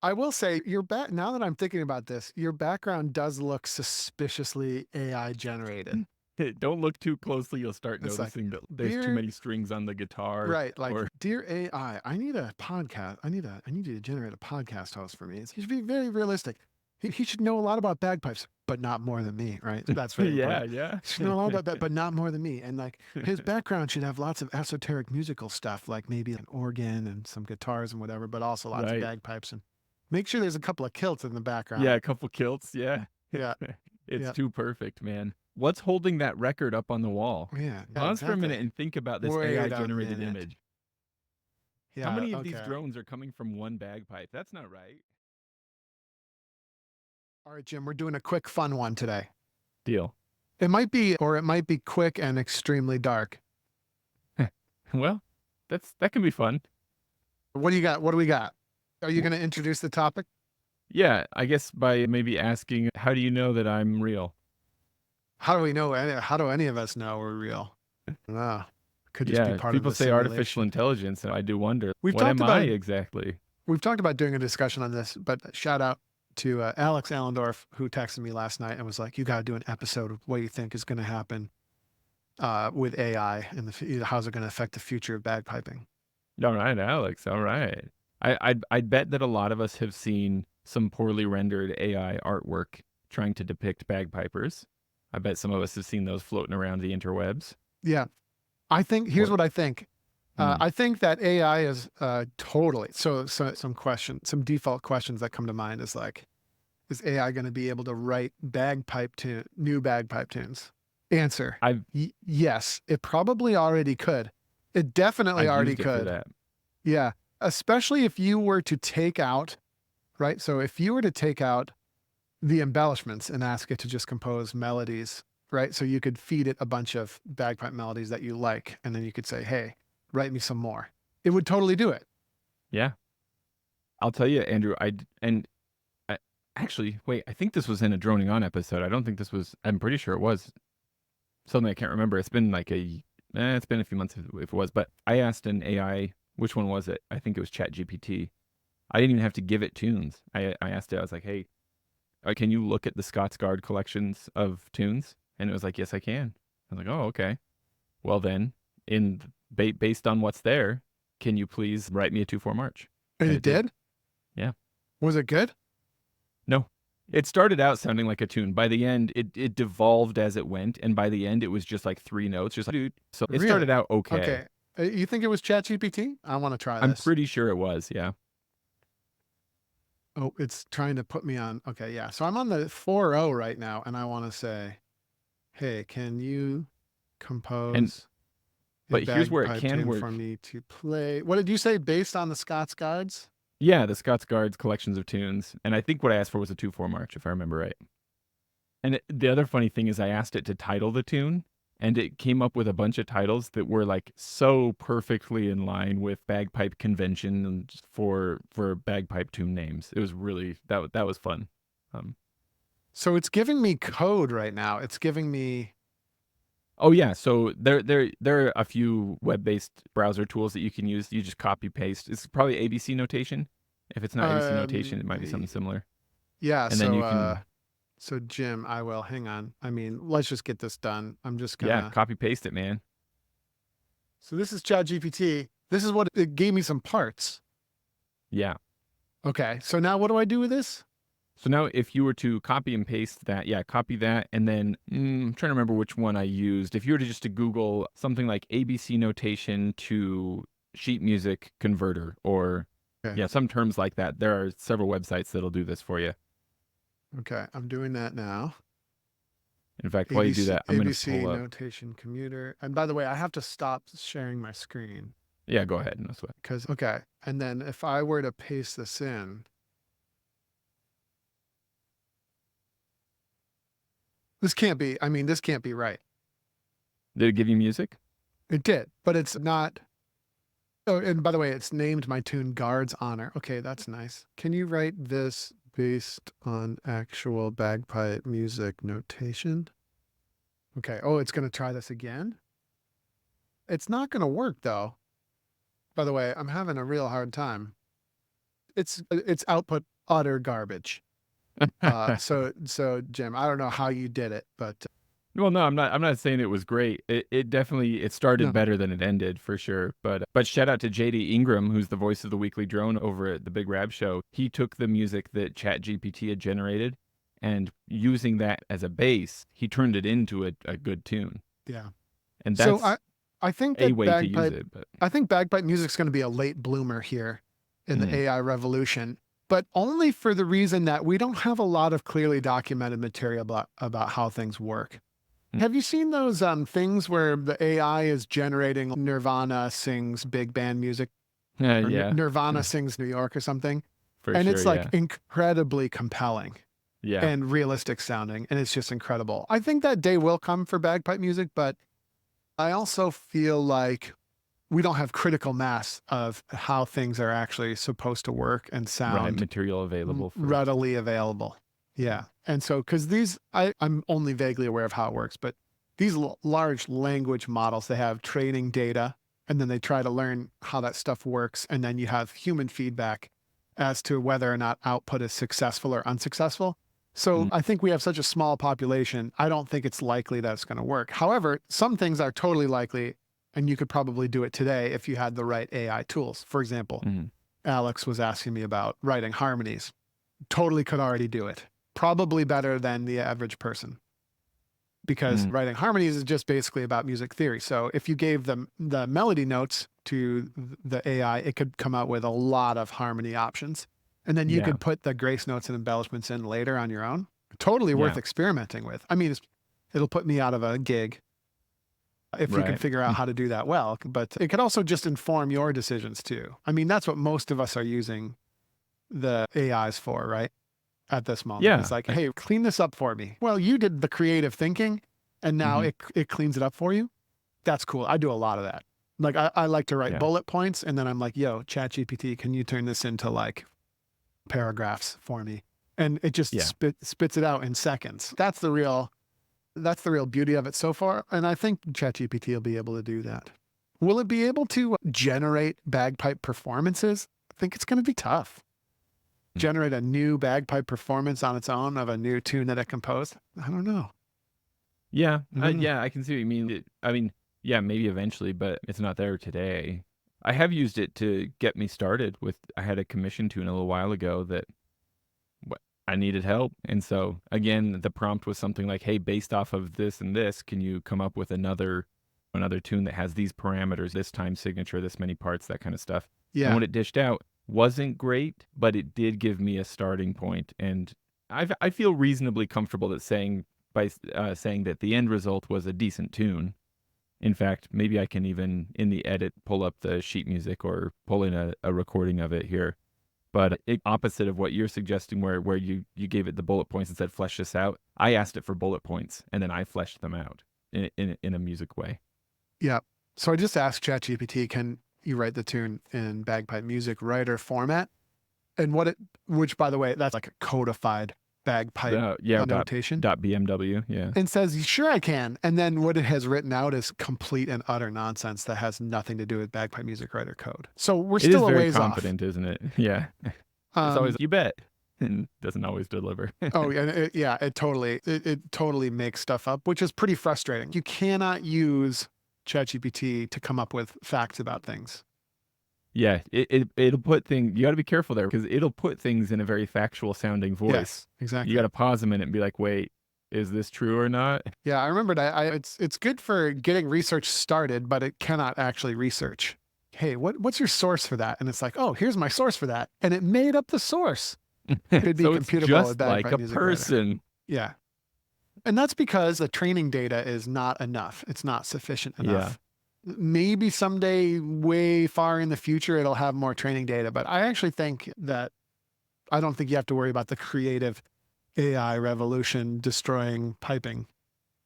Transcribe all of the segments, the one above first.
I will say your now that I'm thinking about this, your background does look suspiciously AI generated. Don't look too closely, you'll start It's like, noticing that there's too dear, many strings on the guitar right, like, or dear AI, I need a podcast. I need you to generate a podcast host for me. He should be very realistic. He should know a lot about bagpipes, but not more than me, right? That's very yeah, important. yeah. He should know a lot about that, but not more than me. And like his background should have lots of esoteric musical stuff, like maybe an organ and some guitars and whatever, but also lots of Right. bagpipes and make sure there's a couple of kilts in the Yeah, background. a couple kilts, yeah. Yeah, It's yeah, too perfect, man. What's holding that record up on the wall? yeah, yeah, Pause for a exactly. minute and think about this Wait a AI-generated minute. image. How Yeah, many of these okay. drones are coming from one bagpipe? That's not right. All right, Jim, we're doing a quick fun one today. Deal. It might be quick and extremely dark. Well, that can be fun. What do you got? What do we got? Are you W going to introduce the topic? Yeah, I guess by maybe asking, "How do you know that I'm real?" How do we know? How do any of us know we're real? No, could just be Yeah, part of people the say artificial simulation. intelligence, and I do wonder, We've what talked am I about exactly? we've talked about doing a discussion on this, but shout out to Alex Allendorf who texted me last night and was like, "You got to do an episode of what you think is going to happen with AI and how's it going to affect the future of bagpiping." Alright, Alex, alright. I'd bet that a lot of us have seen some poorly rendered AI artwork trying to depict bagpipers. I bet some of us have seen those floating around the interwebs. Yeah, I think here's What what I think. mm, I think that AI is totally so. Some default questions that come to mind is like, is AI going to be able to write new bagpipe tunes? Answer: I've yes, it probably already could. It definitely I've already used it for could. that. Yeah, especially if you were to take out, right? So if you were to take out the embellishments and ask it to just compose melodies, right? So you could feed it a bunch of bagpipe melodies that you like, and then you could say, "Hey, write me some more." It would totally do it. Yeah. I'll tell you, Andrew, I actually, wait, I think this was in a Droning On episode. I don't think this was I'm pretty sure it was something I can't remember. It's been like it's been a few months if it was, but I asked an AI, which one was it? I think it was ChatGPT. I didn't even have to give it tunes. I asked it, I was like, "Hey, can you look at the Scots Guard collections of tunes?" And it was like, "Yes, I can." I was like, "Oh, okay. Well then, based on what's there, can you please write me a 2/4 march?" And And it it did. did. Yeah. Was it good? No. It started out sounding like a tune. By the end, it devolved as it went, and by the end, it was just like 3 notes, just like, "Dude." So it started Really? out okay. Okay. You think it was ChatGPT? I want to try I'm this. pretty sure it was, yeah. Oh, it's trying to put me on. Okay, yeah. So I'm on the 4.0 right now, and I want to say, "Hey, can you And compose a but here's where it bagpipe can tune for work. me to play?" What did you say? Based on the Scots Guides? Yeah, the Scots Guards collections of tunes, and I think what I asked for was a 2/4 march, if I remember right. And the other funny thing is I asked it to title the tune, and it came up with a bunch of titles that were like so perfectly in line with bagpipe convention and for bagpipe tune names. It was really that was fun. Um, So it's giving me code right now. It's giving me. oh yeah, so there are a few web-based browser tools that you can use. You just copy paste. It's probably ABC notation. If it's not ABC notation, it might be something Y- similar. yeah. And then you can So Jim, I will hang on. I mean, let's just get this done. I'm just yeah, gonna. copy paste it, man. So this is ChatGPT. This is what it gave me some parts. Yeah. Okay. So now what do I do with this? So now if you were to copy and paste that, yeah, copy that, and then I'm trying to remember which one I used. If you were to just to Google something like ABC notation to sheet music converter or Okay. yeah, some terms like that, there are several websites that'll do this for you. Okay. I'm doing that now. In fact, while you do that, I'm going to ABC pull up. notation commuter. And by the way, I have to stop sharing my screen Yeah, go ahead. No sweat. because, okay. And then if I were to paste this in, this can't be right. Did it give you music? It did, but it's not. Oh, and by the way, it's named my tune Guard's Honor. Okay, that's nice. Can you write this based on actual bagpipe music notation? Okay. Oh, it's going to try this again. It's not going to work though. By the way, I'm having a real hard time. its output utter garbage. So Jim, I don't know how you did it, but Well, no, I'm not saying it was great. It definitely it started no, better than it ended for sure. But shout out to JD Ingram, who's the voice of the Weekly Drone over at the Big Rab Show. He took the music that ChatGPT had generated, and using that as a base, he turned it into a good tune. yeah. And So that's I think a that way to use it. But bagpipe music's going to be a late bloomer here in the mm, AI revolution, but only for the reason that we don't have a lot of clearly documented material about how things work. mm, Have you seen those things where the AI is generating Nirvana sings big band music or yeah, Nirvana sings New York or something? for And sure. it's like Yeah, incredibly compelling yeah, and realistic sounding, and it's just incredible. I think that day will come for bagpipe music, but I also feel like we don't have critical mass of how things are actually supposed to work and right. sound Material available for. readily available. Yeah. And so, because I'm only vaguely aware of how it works, but these large language models, they have training data and then they try to learn how that stuff works. And then you have human feedback as to whether or not output is successful or unsuccessful. So Mm, I think we have such a small population. I don't think it's likely that it's going to work. However, some things are totally likely, and you could probably do it today if you had the right AI tools. For example, mm, Alex was asking me about writing harmonies. Totally could already do it. Probably better than the average person because mm, writing harmonies is just basically about music theory. So if you gave them the melody notes to the AI, it could come out with a lot of harmony options. And then you yeah, could put the grace notes and embellishments in later on your own. Totally worth yeah, experimenting with. I mean, it'll put me out of a gig if you can right. figure out how to do that well, but it could also just inform your decisions too. I mean, that's what most of us are using the AIs for, right? At this moment, it's Yeah. like, hey, clean this up for me. Well, you did the creative thinking and now Mhm, it cleans it up for you. That's cool. I do a lot of that. Like I like to write yeah, bullet points and then I'm like, yo, ChatGPT, can you turn this into like paragraphs for me? And it just yeah. spits it out in seconds. That's the real beauty of it so far. And I think ChatGPT will be able to do that. Will it be able to generate bagpipe performances? I think it's going to be tough. Mm. Generate a new bagpipe performance on its own of a new tune that it composed. I don't know. Yeah, I don't know. yeah, I can see what you mean. I mean, yeah, maybe eventually, but it's not there today. I have used it to get me started with I had a commission tune a little while ago that I needed help. And so again, the prompt was something like, "Hey, based off of this and this, can you come up with another tune that has these parameters, this time signature, this many parts, that kind of stuff." And Yeah. what it dished out wasn't great, but it did give me a starting point, and I feel reasonably comfortable that saying that the end result was a decent tune. In fact, maybe I can even in the edit pull up the sheet music or pull in a recording of it here. But opposite of what you're suggesting, where you gave it the bullet points and said flesh this out, I asked it for bullet points and then I fleshed them out in a music way. Yeah. So I just asked ChatGPT, can you write the tune in bagpipe music writer format? And which by the way, that's like a codified bagpipe Yeah, notation. dot BMW, yeah. And says, sure, I can. And then what it has written out is complete and utter nonsense that has nothing to do with bagpipe music writer code. So we're It is still a very ways off. confident, isn't it? Yeah. It's always, Um, "You bet," and doesn't always deliver. oh, and it totally makes stuff up, which is pretty frustrating. You cannot use ChatGPT to come up with facts about things. Yeah, it'll put things you gotta be careful there because 'cause it'll put things in a very factual sounding voice. Yes, You exactly. gotta pause a minute and be like, "Wait, is this true or not?" Yeah, I remember that. It's good for getting research started, but it cannot actually research. Hey, what's your source for that? And it's like, oh, here's my source for that, and it made up the source. Could be So it's computable with just like Bagpipe a Music Writer. person. Yeah, and that's because the training data is not enough. It's not sufficient Yeah. enough. Maybe someday, way far in the future, it'll have more training data. But I actually think that I don't think you have to worry about the creative AI revolution destroying piping.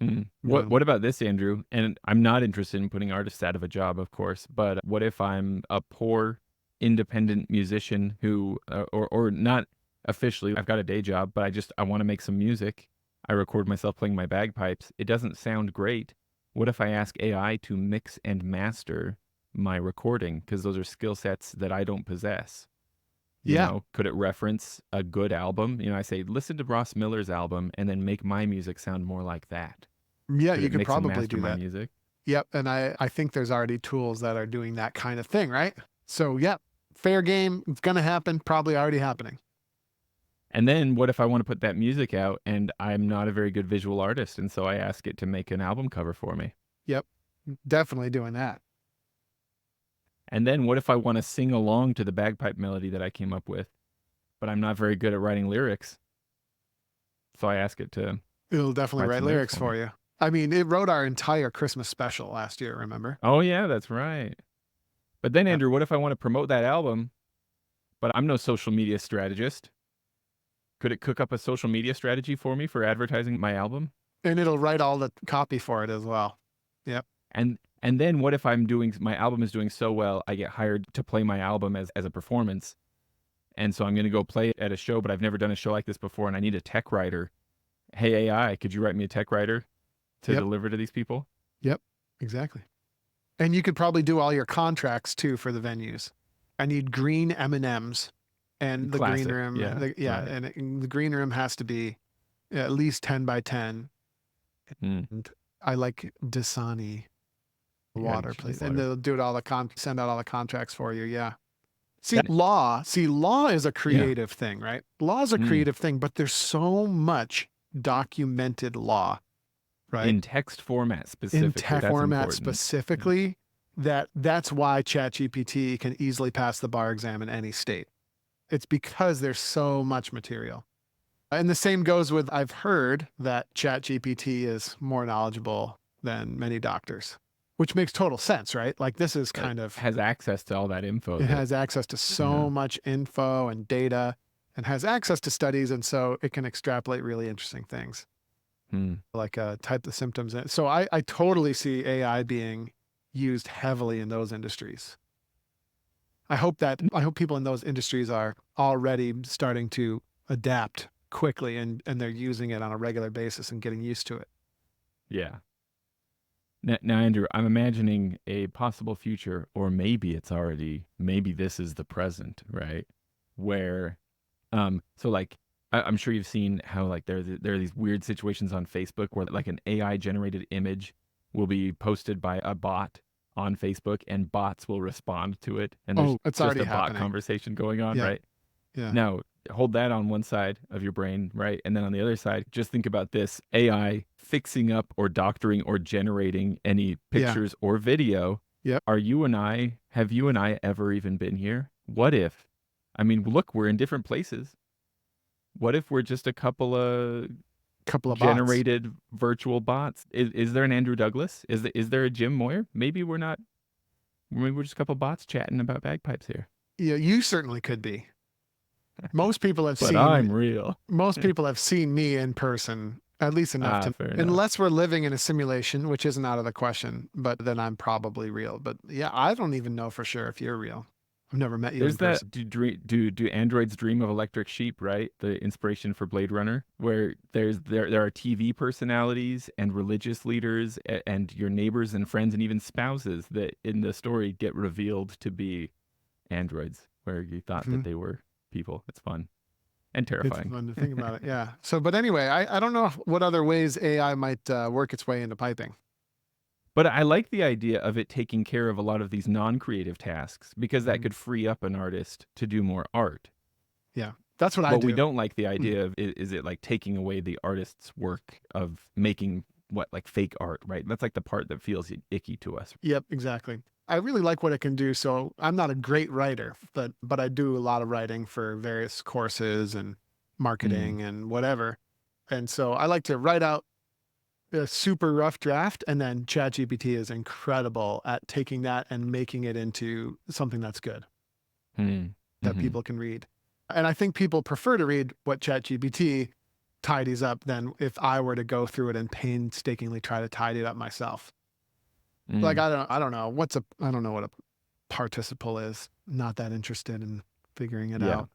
Mhm. You What know, what about this, Andrew? And I'm not interested in putting artists out of a job, of course, but what if I'm a poor independent musician who or not officially, I've got a day job, but I want to make some music. I record myself playing my bagpipes. It doesn't sound great. What if I ask AI to mix and master my recording because those are skill sets that I don't possess? Yeah. Could it reference a good album? I say, listen to Ross Miller's album and then make my music sound more like that. Yeah, Could you it could mix and probably master do my that. music? Yep, and I think there's already tools that are doing that kind of thing, right? So, yep, fair game. It's gonna happen. Probably already happening. And then what if I want to put that music out and I'm not a very good visual artist, and so I ask it to make an album cover for me? Yep, definitely doing that. And then what if I want to sing along to the bagpipe melody that I came up with, but I'm not very good at writing lyrics? So I ask it to It'll definitely write write some lyrics lyrics for me. for you. I mean, it wrote our entire Christmas special last year. Remember? Oh yeah, that's right. But then Yep. Andrew, what if I want to promote that album, but I'm no social media strategist? Could it cook up a social media strategy for me for advertising my album? And it'll write all the copy for it as well. Yep. And then what if my album is doing so well, I get hired to play my album as a performance. And so I'm going to go play it at a show, but I've never done a show like this before and I need a tech writer. Hey AI, could you write me a tech writer to Yep. deliver to these people? Yep. Exactly. And you could probably do all your contracts too for the venues. I need green M&Ms and the green Classic. room. Yeah. Yeah, Right. and the green room has to be at least 10 by 10. Mm. And I like Dasani Yeah, water, you please. water. And they'll do it all send out all the contracts for you. Yeah. See, That- law is a Yeah. creative thing, right? Law is a Mm. creative thing, but there's so much documented law, right? In text format specifically. In text That's format important. specifically, that's why ChatGPT can easily pass the bar exam in any state. It's because there's so much material. And the same goes with, I've heard that ChatGPT is more knowledgeable than many doctors, which makes total sense, right? Like this is kind of, Has access to all that info. it has access to so Yeah. much info and data and has access to studies. And so it can extrapolate really interesting things like type the symptoms. So I totally see AI being used heavily in those industries. I hope people in those industries are already starting to adapt quickly and they're using it on a regular basis and getting used to it. Yeah. Now, Andrew, I'm imagining a possible future, or maybe this is the present, right? Where, so like, I'm sure you've seen how like there are these weird situations on Facebook where like an AI generated image will be posted by a bot on Facebook and bots will respond to it. And there's It's just already a bot happening. conversation going on, Yeah. right? Yeah. Now, hold that on one side of your brain, right? And then on the other side, just think about this AI fixing up or doctoring or generating any pictures or video. Yep. Have you and I ever even been here? What if, I mean, look, we're in different places. What if we're just a couple of generated virtual bots? Is there an Andrew Douglas? Is there a Jim Moyer? Maybe we're not. Maybe we're just a couple bots chatting about bagpipes here. Yeah, you certainly could be. Most people have But I'm real. Most people have seen me in person, at least enough fair enough. unless we're living in a simulation, which isn't out of the question, but then I'm probably real. But yeah, I don't even know for sure if you're real. I've never met you in person. Do androids dream of electric sheep, right? The inspiration for Blade Runner, where there are TV personalities and religious leaders and your neighbors and friends and even spouses that in the story get revealed to be androids, where you thought that they were people. It's fun and terrifying. It's fun to think about it. Yeah. So, but anyway, I don't know what other ways AI might work its way into piping. But I like the idea of it taking care of a lot of these non-creative tasks because that could free up an artist to do more art. Yeah. That's what I do. What we don't like the idea of is it like taking away the artist's work of making like fake art, right? That's like the part that feels icky to us. Yep, exactly. I really like what it can do. So I'm not a great writer, but I do a lot of writing for various courses and marketing and whatever. And so I like to write out a super rough draft, and then ChatGPT is incredible at taking that and making it into something that's good that people can read. And I think people prefer to read what ChatGPT tidies up than if I were to go through it and painstakingly try to tidy it up myself. Like I don't know what a participle is. Not that interested in figuring it out.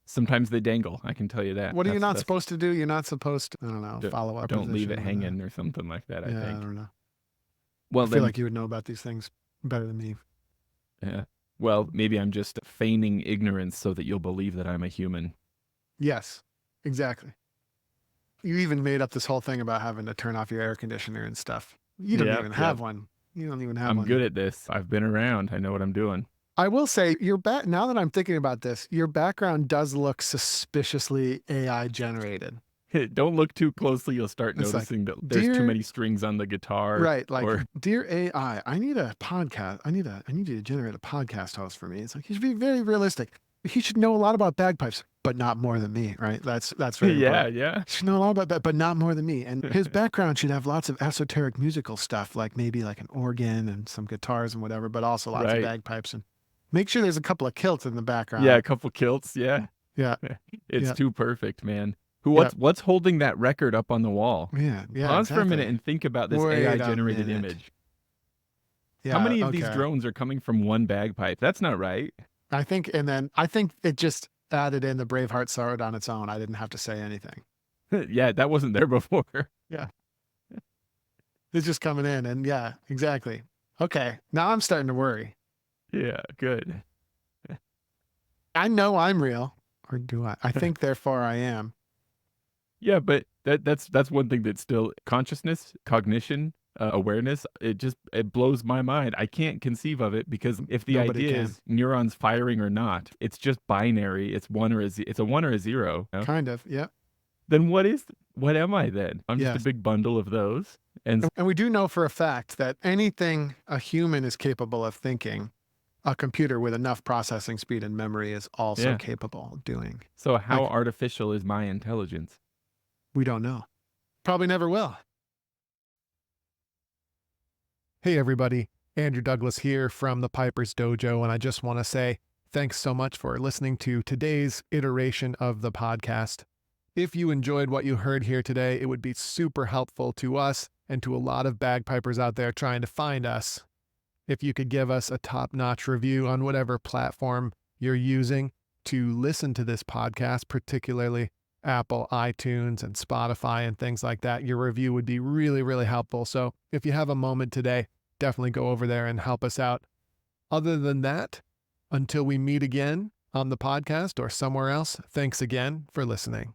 Sometimes they dangle. I can tell you that. What are you not supposed to do? You're not supposed to, I don't know, follow up. Don't leave it hanging or something like that. I think. I don't know. Well, I feel like you would know about these things better than me. Yeah. well, maybe I'm just feigning ignorance so that you'll believe that I'm a human. Yes, exactly. You even made up this whole thing about having to turn off your air conditioner and stuff. You don't Yep, even yep. have one. You don't even have I'm one. good at this. I've been around. I know what I'm doing. I will say now that I'm thinking about this, your background does look suspiciously AI generated. Don't look too closely. You'll start It's like, noticing that there's too dear, many strings on the guitar right, like, or dear AI, I need a podcast. I need you to generate a podcast host for me. It's like, he should be very realistic. He should know a lot about bagpipes, but not more than me, right? That's very yeah, important. yeah. He should know a lot about that, but not more than me. And his background should have lots of esoteric musical stuff, like maybe like an organ and some guitars and whatever, but also lots of Right. bagpipes. And make sure there's a couple of kilts in the Yeah, a background. couple kilts. Yeah. Yeah, It's yeah, too perfect, man. yeah, What's holding that record up on the wall? yeah, Pause for a minute exactly. and think about this AI Wait a generated minute. image. How Yeah, many of these okay. drones are coming from one bagpipe? That's not right. I think it just added in the Braveheart sword on its own. I didn't have to say anything. Yeah, that wasn't there before. Yeah. It's just coming in and yeah, exactly. Okay. Now I'm starting to worry. Yeah, good. I know I'm real. Or do I? I think therefore I am. Yeah, but that's one thing that's still consciousness, cognition, awareness. It blows my mind. I can't conceive of it because if the Nobody idea can. is neurons firing or not, it's just binary. It's it's a one or a zero. You know? Kind of. Yeah. Then what am I then? I'm just a Yes. big bundle of those. And And we do know for a fact that anything a human is capable of thinking, a computer with enough processing speed and memory is also yeah. capable of doing. So how Like, artificial is my intelligence? we don't know. Probably never will. Hey, everybody. Andrew Douglas here from the Piper's Dojo, and I just want to say thanks so much for listening to today's iteration of the podcast. If you enjoyed what you heard here today, it would be super helpful to us and to a lot of bagpipers out there trying to find us. If you could give us a top-notch review on whatever platform you're using to listen to this podcast, particularly Apple, iTunes, and Spotify and things like that, your review would be really, really helpful. So if you have a moment today, definitely go over there and help us out. Other than that, until we meet again on the podcast or somewhere else, thanks again for listening.